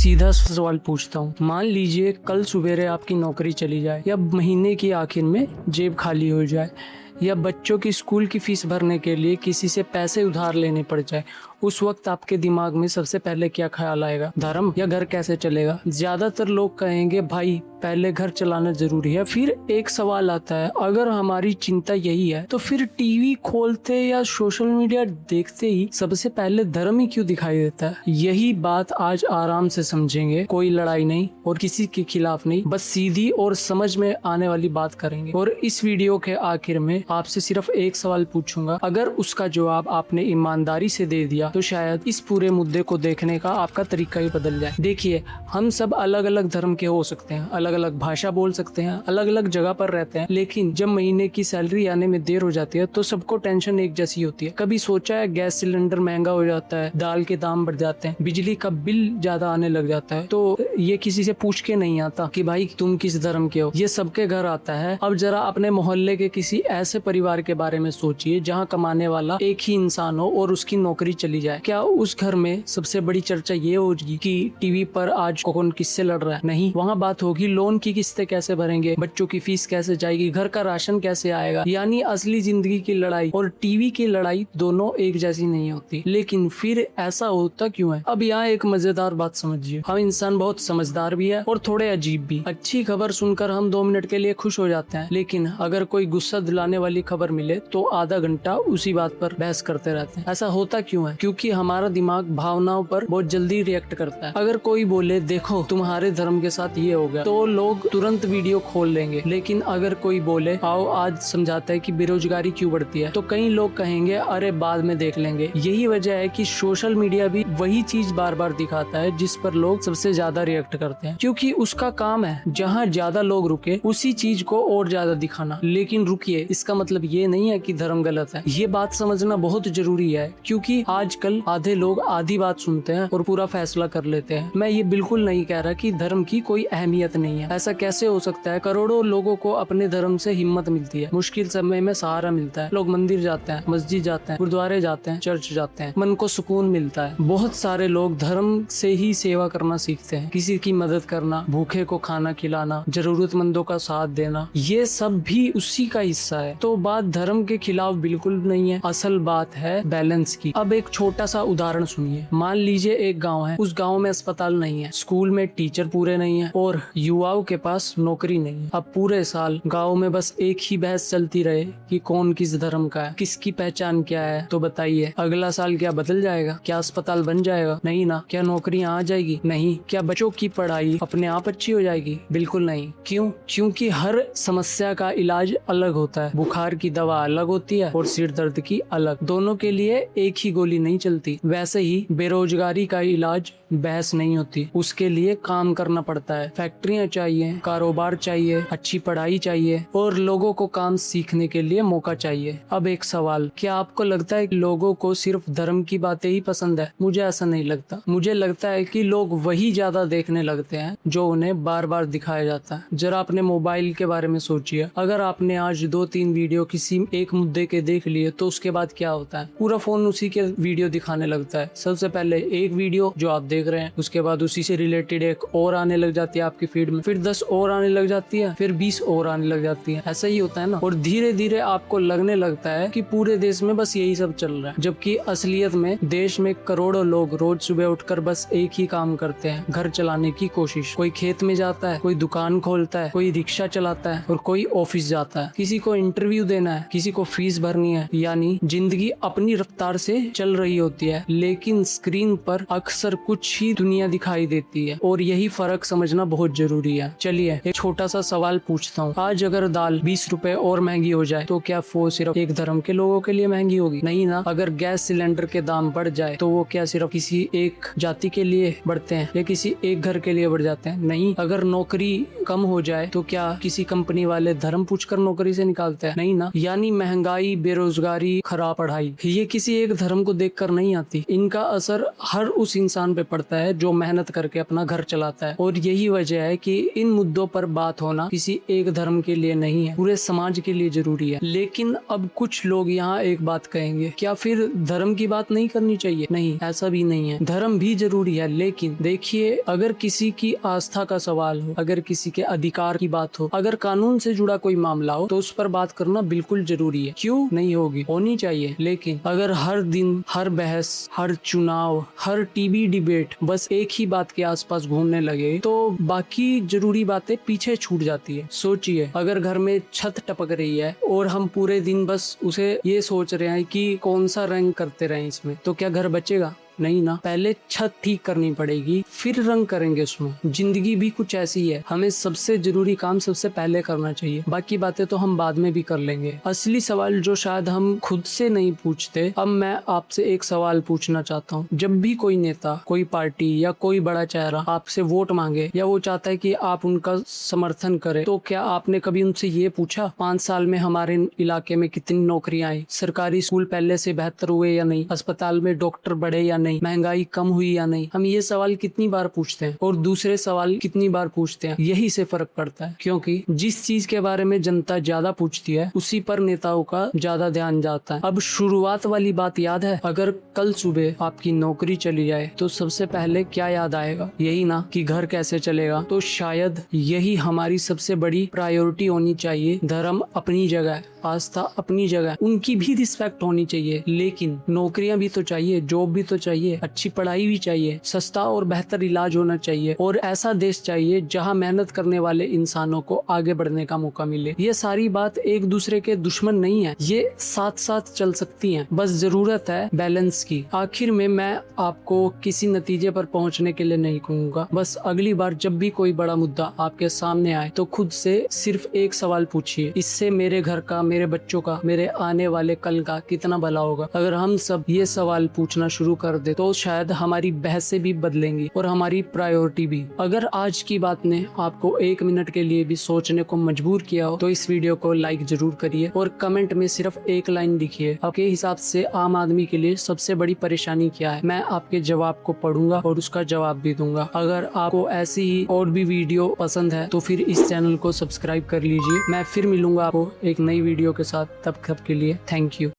सीधा सवाल पूछता हूँ, मान लीजिए कल सुबेरे आपकी नौकरी चली जाए, या महीने की आखिर में जेब खाली हो जाए, या बच्चों की स्कूल की फीस भरने के लिए किसी से पैसे उधार लेने पड़ जाए। उस वक्त आपके दिमाग में सबसे पहले क्या ख्याल आएगा? धर्म या घर कैसे चलेगा? ज्यादातर लोग कहेंगे भाई पहले घर चलाना जरूरी है। फिर एक सवाल आता है, अगर हमारी चिंता यही है तो फिर टीवी खोलते या सोशल मीडिया देखते ही सबसे पहले धर्म ही क्यों दिखाई देता है? यही बात आज आराम से समझेंगे। कोई लड़ाई नहीं और किसी के खिलाफ नहीं, बस सीधी और समझ में आने वाली बात करेंगे। और इस वीडियो के आखिर में आपसे सिर्फ एक सवाल पूछूंगा, अगर उसका जवाब आपने ईमानदारी से दे दिया तो शायद इस पूरे मुद्दे को देखने का आपका तरीका ही बदल जाए। देखिए, हम सब अलग अलग धर्म के हो सकते हैं, अलग अलग भाषा बोल सकते हैं, अलग अलग जगह पर रहते हैं, लेकिन जब महीने की सैलरी आने में देर हो जाती है तो सबको टेंशन एक जैसी होती है। कभी सोचा है गैस सिलेंडर महंगा हो जाता है, दाल के दाम बढ़ जाते हैं, बिजली का बिल ज्यादा आने लग जाता है, तो ये किसी से पूछ के नहीं आता कि भाई तुम किस धर्म के हो। ये सबके घर आता है। अब जरा अपने मोहल्ले के किसी ऐसे परिवार के बारे में सोचिए जहाँ कमाने वाला एक ही इंसान हो और उसकी नौकरी चली जाए। क्या उस घर में सबसे बड़ी चर्चा ये होगी कि टीवी पर आज कौन किससे लड़ रहा है? नहीं, वहाँ बात होगी लोन की किस्तें कैसे भरेंगे, बच्चों की फीस कैसे जाएगी, घर का राशन कैसे आएगा। यानी असली जिंदगी की लड़ाई और टीवी की लड़ाई दोनों एक जैसी नहीं होती। लेकिन फिर ऐसा होता क्यों है? अब यहाँ एक मजेदार बात समझिए, हम इंसान बहुत समझदार भी है और थोड़े अजीब भी। अच्छी खबर सुनकर हम 2 मिनट के लिए खुश हो जाते हैं, लेकिन अगर कोई गुस्सा दिलाने वाली खबर मिले तो आधा घंटा उसी बात पर बहस करते रहते हैं। ऐसा होता क्यों है? क्योंकि हमारा दिमाग भावनाओं पर बहुत जल्दी रिएक्ट करता है। अगर कोई बोले देखो तुम्हारे धर्म के साथ ये हो गया, तो लोग तुरंत वीडियो खोल लेंगे। लेकिन अगर कोई बोले आओ आज समझाता है कि बेरोजगारी क्यों बढ़ती है, तो कई लोग कहेंगे अरे बाद में देख लेंगे। यही वजह है कि सोशल मीडिया भी वही चीज बार बार दिखाता है जिस पर लोग सबसे ज्यादा रिएक्ट करते हैं, क्योंकि उसका काम है जहाँ ज्यादा लोग रुके उसी चीज को और ज्यादा दिखाना। लेकिन रुकिए, इसका मतलब ये नहीं है कि धर्म गलत है। ये बात समझना बहुत जरूरी है, क्योंकि आजकल आधे लोग आधी बात सुनते हैं और पूरा फैसला कर लेते हैं। मैं ये बिल्कुल नहीं कह रहा कि धर्म की कोई अहमियत नहीं है। ऐसा कैसे हो सकता है? करोड़ों लोगों को अपने धर्म से हिम्मत मिलती है, मुश्किल समय में सहारा मिलता है। लोग मंदिर जाते हैं, मस्जिद जाते हैं, गुरुद्वारे जाते हैं, चर्च जाते हैं, मन को सुकून मिलता है। बहुत सारे लोग धर्म से ही सेवा करना सीखते हैं, किसी की मदद करना, भूखे को खाना खिलाना, जरूरतमंदों का साथ देना, ये सब भी उसी का हिस्सा है। तो बात धर्म के खिलाफ बिल्कुल नहीं है, असल बात है बैलेंस की। अब एक छोटा सा उदाहरण सुनिए। मान लीजिए एक गांव है, उस गांव में अस्पताल नहीं है, स्कूल में टीचर पूरे नहीं है और युवाओं के पास नौकरी नहीं है। अब पूरे साल गांव में बस एक ही बहस चलती रहे कि कौन किस धर्म का है, किसकी पहचान क्या है। तो बताइए अगला साल क्या बदल जाएगा? क्या अस्पताल बन जाएगा? नहीं ना। क्या नौकरियां आ जाएगी? नहीं। क्या बच्चों की पढ़ाई अपने आप अच्छी हो जाएगी? बिल्कुल नहीं। क्यों? क्योंकि हर समस्या का इलाज अलग होता है। बुखार की दवा अलग होती है और सिर दर्द की अलग। दोनों के लिए एक ही गोली नहीं चलती। वैसे ही बेरोजगारी का इलाज बहस नहीं होती, उसके लिए काम करना पड़ता है। फैक्ट्रियां चाहिए, कारोबार चाहिए, अच्छी पढ़ाई चाहिए और लोगों को काम सीखने के लिए मौका चाहिए। अब एक सवाल, क्या आपको लगता है कि लोगों को सिर्फ धर्म की बातें ही पसंद है? मुझे ऐसा नहीं लगता। मुझे लगता है कि लोग वही ज्यादा देखने लगते हैं जो उन्हें बार बार दिखाया जाता है। जरा अपने मोबाइल के बारे में सोचिए, अगर आपने आज 2-3 वीडियो किसी एक मुद्दे के देख लिए तो उसके बाद क्या होता है? पूरा फोन उसी के वीडियो दिखाने लगता है। सबसे पहले एक वीडियो जो आप देख रहे हैं, उसके बाद उसी से रिलेटेड एक और आने लग जाती है आपकी फीड में, फिर 10 और आने लग जाती है, फिर 20 और आने लग जाती है। ऐसा ही होता है ना। और धीरे धीरे आपको लगने लगता है कि पूरे देश में बस यही सब चल रहा है, जबकि असलियत में देश में करोड़ों लोग रोज सुबह उठकर बस एक ही काम करते हैं, घर चलाने की कोशिश। कोई खेत में जाता है, कोई दुकान खोलता है, कोई रिक्शा चलाता है और कोई ऑफिस जाता है। किसी को इंटरव्यू देना है, किसी को फीस भरनी है। यानी जिंदगी अपनी रफ्तार से चल रही होती है, लेकिन स्क्रीन पर अक्सर कुछ ही दुनिया दिखाई देती है और यही फर्क समझना बहुत जरूरी है। चलिए एक छोटा सा सवाल पूछता हूँ, आज अगर दाल 20 रुपए और महंगी हो जाए तो क्या वो सिर्फ एक धर्म के लोगों के लिए महंगी होगी? नहीं ना। अगर गैस सिलेंडर के दाम बढ़ जाए तो वो क्या सिर्फ किसी एक जाति के लिए बढ़ते हैं या किसी एक घर के लिए बढ़ जाते हैं? नहीं। अगर नौकरी कम हो जाए तो क्या किसी कंपनी वाले धर्म पूछकर नौकरी से निकालते हैं? नहीं ना। यानी महंगाई, बेरोजगारी, खराब पढ़ाई, ये किसी एक धर्म को देख कर नहीं आती, इनका असर हर उस इंसान पे पड़ता है जो मेहनत करके अपना घर चलाता है। और यही वजह है कि इन मुद्दों पर बात होना किसी एक धर्म के लिए नहीं है, पूरे समाज के लिए जरूरी है। लेकिन अब कुछ लोग यहाँ एक बात कहेंगे, क्या फिर धर्म की बात नहीं करनी चाहिए? नहीं, ऐसा भी नहीं है, धर्म भी जरूरी है। लेकिन देखिए, अगर किसी की आस्था का सवाल हो, अगर किसी के अधिकार की बात हो, अगर कानून से जुड़ा कोई मामला हो, तो उस पर बात करना बिल्कुल जरूरी है। क्यों नहीं होगी? होनी चाहिए। लेकिन अगर हर दिन, हर बहस, हर चुनाव, हर टीवी डिबेट बस एक ही बात के आसपास घूमने लगे, तो बाकी जरूरी बातें पीछे छूट जाती है। सोचिए, अगर घर में छत टपक रही है और हम पूरे दिन बस उसे ये सोच रहे हैं कि कौन सा रंग करते रहें इसमें, तो क्या घर बचेगा? नहीं ना। पहले छत ठीक करनी पड़ेगी, फिर रंग करेंगे उसमें। जिंदगी भी कुछ ऐसी है, हमें सबसे जरूरी काम सबसे पहले करना चाहिए, बाकी बातें तो हम बाद में भी कर लेंगे। असली सवाल जो शायद हम खुद से नहीं पूछते, अब मैं आपसे एक सवाल पूछना चाहता हूँ। जब भी कोई नेता, कोई पार्टी या कोई बड़ा चेहरा आपसे वोट मांगे या वो चाहता है कि आप उनका समर्थन करें, तो क्या आपने कभी उनसे ये पूछा 5 साल में हमारे इलाके में कितनी नौकरियां आई, सरकारी स्कूल पहले से बेहतर हुए या नहीं, अस्पताल में डॉक्टर बढ़े या नहीं, महंगाई कम हुई या नहीं? हम ये सवाल कितनी बार पूछते हैं और दूसरे सवाल कितनी बार पूछते हैं? यही से फर्क पड़ता है, क्योंकि जिस चीज के बारे में जनता ज्यादा पूछती है, उसी पर नेताओं का ज्यादा ध्यान जाता है। अब शुरुआत वाली बात याद है? अगर कल सुबह आपकी नौकरी चली जाए तो सबसे पहले क्या याद आएगा? यही ना कि घर कैसे चलेगा। तो शायद यही हमारी सबसे बड़ी प्रायोरिटी होनी चाहिए। धर्म अपनी जगह है, आस्था अपनी जगह, उनकी भी रिस्पेक्ट होनी चाहिए, लेकिन नौकरियां भी तो चाहिए, जॉब भी तो चाहिए, अच्छी पढ़ाई भी चाहिए, सस्ता और बेहतर इलाज होना चाहिए, और ऐसा देश चाहिए जहां मेहनत करने वाले इंसानों को आगे बढ़ने का मौका मिले। ये सारी बात एक दूसरे के दुश्मन नहीं है, ये साथ साथ चल सकती हैं, बस जरूरत है बैलेंस की। आखिर में मैं आपको किसी नतीजे पर पहुंचने के लिए नहीं कहूँगा, बस अगली बार जब भी कोई बड़ा मुद्दा आपके सामने आए तो खुद से सिर्फ एक सवाल पूछिए, इससे मेरे घर का, मेरे बच्चों का, मेरे आने वाले कल का कितना भला होगा? अगर हम सब ये सवाल पूछना शुरू कर दे तो शायद हमारी बहसें भी बदलेंगी और हमारी प्रायोरिटी भी। अगर आज की बात ने आपको 1 मिनट के लिए भी सोचने को मजबूर किया हो तो इस वीडियो को लाइक जरूर करिए और कमेंट में सिर्फ एक लाइन लिखिए, आपके हिसाब से आम आदमी के लिए सबसे बड़ी परेशानी क्या है? मैं आपके जवाब को पढ़ूंगा और उसका जवाब भी दूंगा। अगर आपको ऐसी ही और भी वीडियो पसंद है तो फिर इस चैनल को सब्सक्राइब कर लीजिए। मैं फिर मिलूंगा आपको एक नई वीडियो के साथ, तब के लिए थैंक यू।